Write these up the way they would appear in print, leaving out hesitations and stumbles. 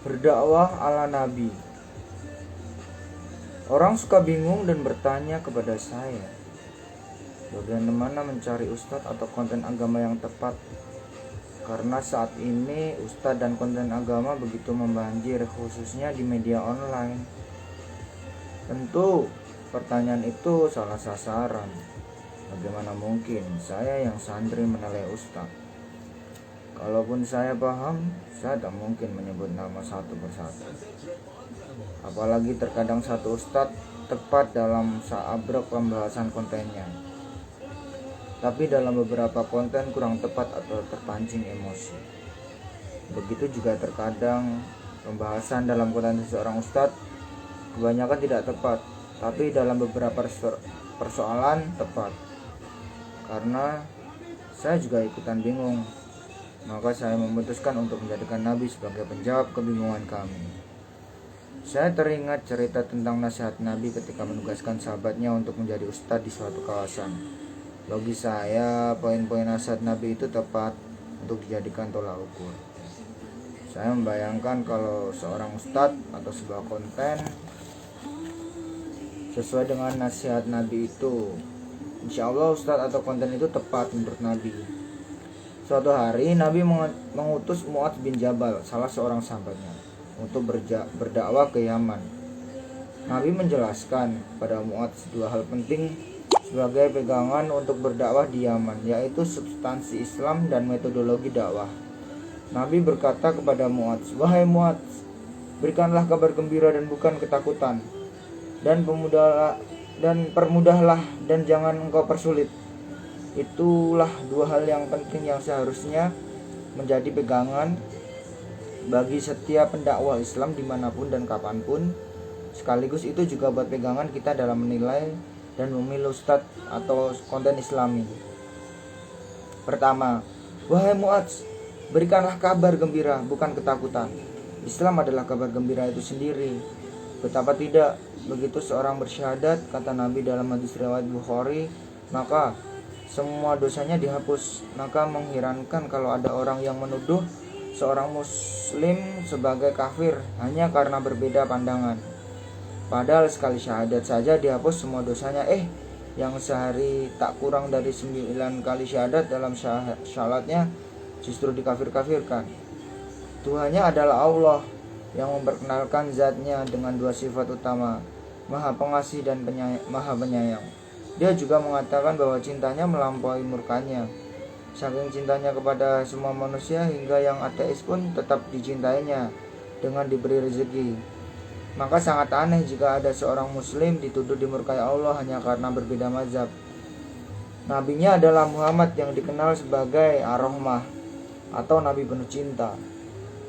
Berdakwah ala Nabi. Orang suka bingung dan bertanya kepada saya, bagaimana mencari ustadz atau konten agama yang tepat? Karena saat ini ustadz dan konten agama begitu membanjir, khususnya di media online. Tentu pertanyaan itu salah sasaran. Bagaimana mungkin saya yang santri menilai ustadz? Kalaupun saya paham, saya tak mungkin menyebut nama satu persatu. Apalagi terkadang satu ustadz tepat dalam seabrek pembahasan kontennya, tapi dalam beberapa konten kurang tepat atau terpancing emosi. Begitu juga terkadang pembahasan dalam konten seorang ustadz kebanyakan tidak tepat, tapi dalam beberapa persoalan tepat. Karena saya juga ikutan bingung, maka saya memutuskan untuk menjadikan Nabi sebagai penjawab kebingungan kami. Saya teringat cerita tentang nasihat Nabi ketika menugaskan sahabatnya untuk menjadi ustadz di suatu kawasan. Bagi saya, poin-poin nasihat Nabi itu tepat untuk dijadikan tolak ukur. Saya membayangkan kalau seorang ustadz atau sebuah konten sesuai dengan nasihat Nabi itu, insya Allah ustadz atau konten itu tepat menurut Nabi. Suatu hari Nabi mengutus Mu'adz bin Jabal, salah seorang sahabatnya, untuk berdakwah ke Yaman. Nabi menjelaskan pada Mu'adz dua hal penting sebagai pegangan untuk berdakwah di Yaman, yaitu substansi Islam dan metodologi dakwah. Nabi berkata kepada Mu'adz, "Wahai Mu'adz, berikanlah kabar gembira dan bukan ketakutan, dan permudahlah dan jangan engkau persulit." Itulah dua hal yang penting yang seharusnya menjadi pegangan bagi setiap pendakwah Islam dimanapun dan kapanpun. Sekaligus itu juga buat pegangan kita dalam menilai dan memilih ustadz atau konten Islami. Pertama, wahai Mu'adz, berikanlah kabar gembira, bukan ketakutan. Islam adalah kabar gembira itu sendiri. Betapa tidak, begitu seorang bersyahadat, kata Nabi dalam hadis riwayat Bukhari, maka semua dosanya dihapus. Maka mengherankan kalau ada orang yang menuduh seorang muslim sebagai kafir hanya karena berbeda pandangan. Padahal sekali syahadat saja dihapus semua dosanya. Yang sehari tak kurang dari 9 kali syahadat dalam syahadatnya justru dikafir-kafirkan. Tuhannya adalah Allah yang memperkenalkan zatnya dengan dua sifat utama, Maha Pengasih dan Maha Penyayang. Dia juga mengatakan bahwa cintanya melampaui murkanya. Saking cintanya kepada semua manusia hingga yang ateis pun tetap dicintainya dengan diberi rezeki. Maka sangat aneh jika ada seorang muslim dituduh dimurkai Allah hanya karena berbeda mazhab. Nabinya adalah Muhammad yang dikenal sebagai Ar-Rahmah atau Nabi penuh cinta.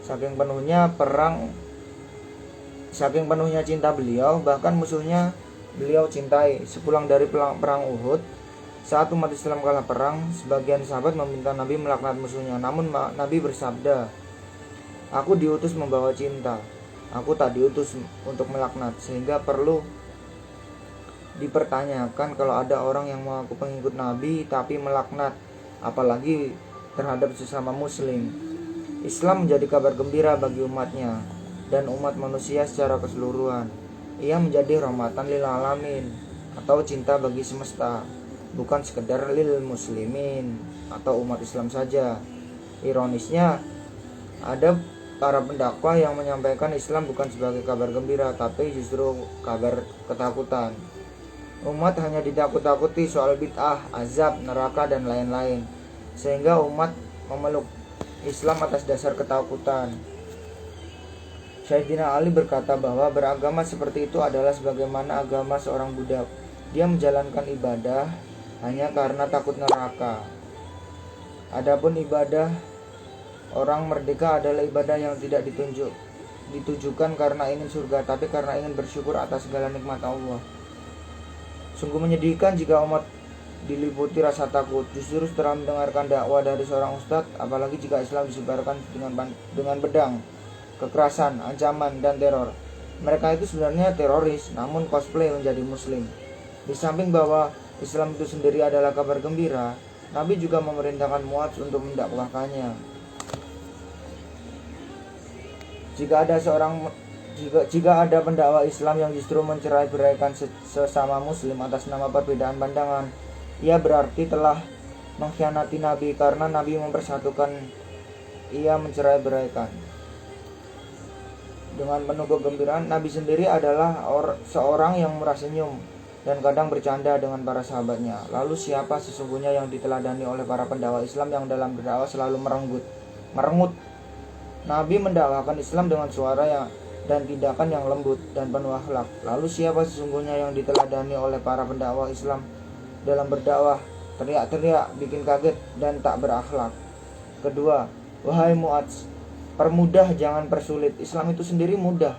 Saking penuhnya cinta beliau, bahkan musuhnya beliau cintai. Sepulang dari perang Uhud, saat umat Islam kalah perang, sebagian sahabat meminta Nabi melaknat musuhnya. Namun Nabi bersabda, "Aku diutus membawa cinta. Aku tak diutus untuk melaknat." Sehingga perlu dipertanyakan kalau ada orang yang mengaku pengikut Nabi tapi melaknat, apalagi terhadap sesama muslim. Islam menjadi kabar gembira bagi umatnya dan umat manusia secara keseluruhan. Ia menjadi rahmatan lil alamin atau cinta bagi semesta, bukan sekedar lil muslimin atau umat Islam saja. Ironisnya, ada para pendakwah yang menyampaikan Islam bukan sebagai kabar gembira, tapi justru kabar ketakutan. Umat hanya ditakut-takuti soal bid'ah, azab, neraka, dan lain-lain, sehingga umat memeluk Islam atas dasar ketakutan. Sayyidina Ali berkata bahwa beragama seperti itu adalah sebagaimana agama seorang budak. Dia menjalankan ibadah hanya karena takut neraka. Adapun ibadah orang merdeka adalah ibadah yang tidak ditujukan karena ingin surga, tapi karena ingin bersyukur atas segala nikmat Allah. Sungguh menyedihkan jika umat diliputi rasa takut. Justru setelah mendengarkan dakwah dari seorang ustadz, apalagi jika Islam disebarkan dengan pedang, kekerasan, ancaman, dan teror. Mereka itu sebenarnya teroris, namun cosplay menjadi muslim. Di samping bahwa Islam itu sendiri adalah kabar gembira, Nabi juga memerintahkan Mu'adz untuk mendakwahkannya. Jika ada pendakwa Islam yang justru mencerai-beraikan sesama muslim atas nama perbedaan pandangan, ia berarti telah mengkhianati Nabi, karena Nabi mempersatukan, ia mencerai-beraikan. Dengan penuh kegembiraan, Nabi sendiri adalah seorang yang murah senyum dan kadang bercanda dengan para sahabatnya. Lalu siapa sesungguhnya yang diteladani oleh para pendakwa Islam yang dalam berdakwah selalu merengut? Nabi mendakwakan Islam dengan suara dan tindakan yang lembut dan penuh akhlak. Lalu siapa sesungguhnya yang diteladani oleh para pendakwa Islam dalam berdakwah teriak-teriak, bikin kaget dan tak berakhlak? Kedua, wahai Mu'adz, permudah jangan persulit. Islam itu sendiri mudah.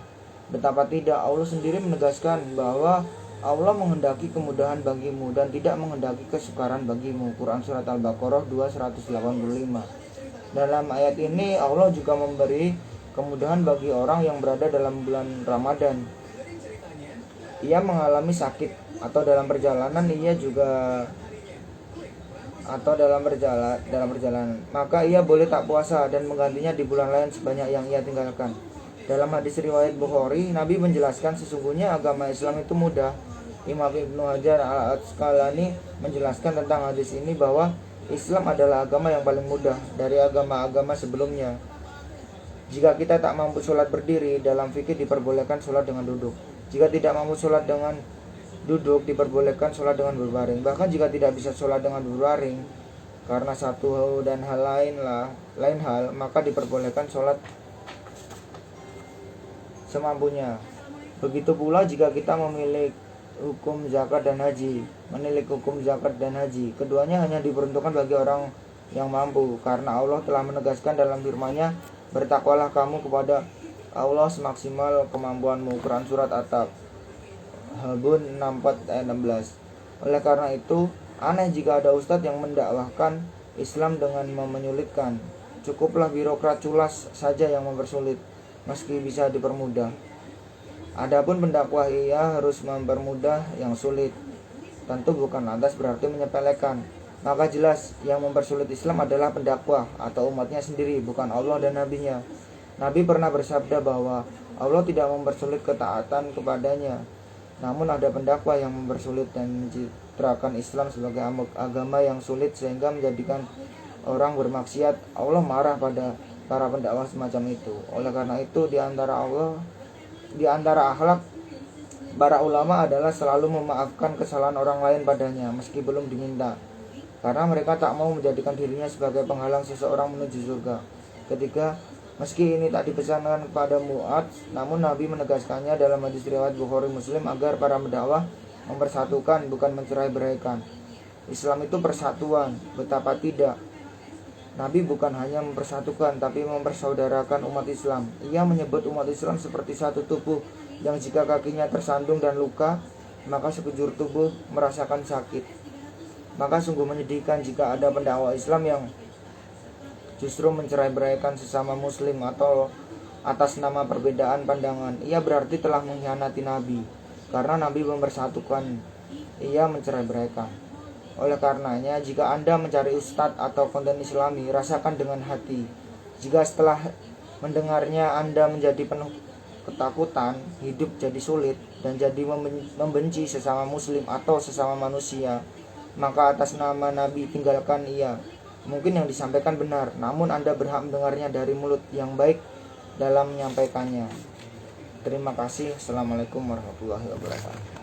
Betapa tidak, Allah sendiri menegaskan bahwa Allah menghendaki kemudahan bagimu dan tidak menghendaki kesukaran bagimu. Quran Surat Al-Baqarah 2:185. Dalam ayat ini Allah juga memberi kemudahan bagi orang yang berada dalam bulan Ramadan. Ia mengalami sakit atau dalam perjalanan dalam perjalanan, maka ia boleh tak puasa dan menggantinya di bulan lain sebanyak yang ia tinggalkan. Dalam hadis riwayat Bukhari, Nabi menjelaskan sesungguhnya agama Islam itu mudah. Imam Ibnu Hajar Al-Asqalani menjelaskan tentang hadis ini bahwa Islam adalah agama yang paling mudah dari agama-agama sebelumnya. Jika kita tak mampu sholat berdiri, dalam fikih diperbolehkan sholat dengan duduk. Jika tidak mampu sholat dengan duduk, diperbolehkan sholat dengan berbaring. Bahkan jika tidak bisa sholat dengan berbaring karena satu dan lain hal, maka diperbolehkan sholat semampunya. Begitu pula jika kita menilik hukum zakat dan haji. Keduanya hanya diperuntukkan bagi orang yang mampu, karena Allah telah menegaskan dalam firman-Nya, bertakwalah kamu kepada Allah semaksimal kemampuanmu. Quran Surat At-Habun 64 ayat 16. Oleh karena itu, aneh jika ada ustadz yang mendakwahkan Islam dengan menyulitkan. Cukuplah birokrat culas saja yang mempersulit, meski bisa dipermudah. Adapun pendakwah, ia harus mempermudah yang sulit. Tentu bukan lantas berarti menyepelekan. Maka jelas yang mempersulit Islam adalah pendakwah atau umatnya sendiri, bukan Allah dan Nabi-Nya. Nabi pernah bersabda bahwa Allah tidak mempersulit ketaatan kepadanya. Namun ada pendakwah yang mempersulit dan mencitrakan Islam sebagai agama yang sulit sehingga menjadikan orang bermaksiat. Allah marah pada para pendakwah semacam itu. Oleh karena itu di antara akhlak para ulama adalah selalu memaafkan kesalahan orang lain padanya meski belum diminta, karena mereka tak mau menjadikan dirinya sebagai penghalang seseorang menuju surga. Ketiga, meski ini tak dipesankan kepada Mu'adz, namun Nabi menegaskannya dalam hadis riwayat Bukhari Muslim agar para pendakwah mempersatukan, bukan mencerai-beraikan. Islam itu persatuan. Betapa tidak, Nabi bukan hanya mempersatukan, tapi mempersaudarakan umat Islam. Ia menyebut umat Islam seperti satu tubuh yang jika kakinya tersandung dan luka, maka sekujur tubuh merasakan sakit. Maka sungguh menyedihkan jika ada pendakwa Islam yang justru mencerai-beraikan sesama muslim atau atas nama perbedaan pandangan. Ia berarti telah mengkhianati Nabi, karena Nabi mempersatukan, ia mencerai-beraikan. Oleh karenanya, jika Anda mencari ustadz atau konten Islami, rasakan dengan hati. Jika setelah mendengarnya Anda menjadi penuh ketakutan, hidup jadi sulit, dan jadi membenci sesama muslim atau sesama manusia, maka atas nama Nabi tinggalkan ia. Mungkin yang disampaikan benar, namun Anda berhak mendengarnya dari mulut yang baik dalam menyampaikannya. Terima kasih. Assalamualaikum warahmatullahi wabarakatuh.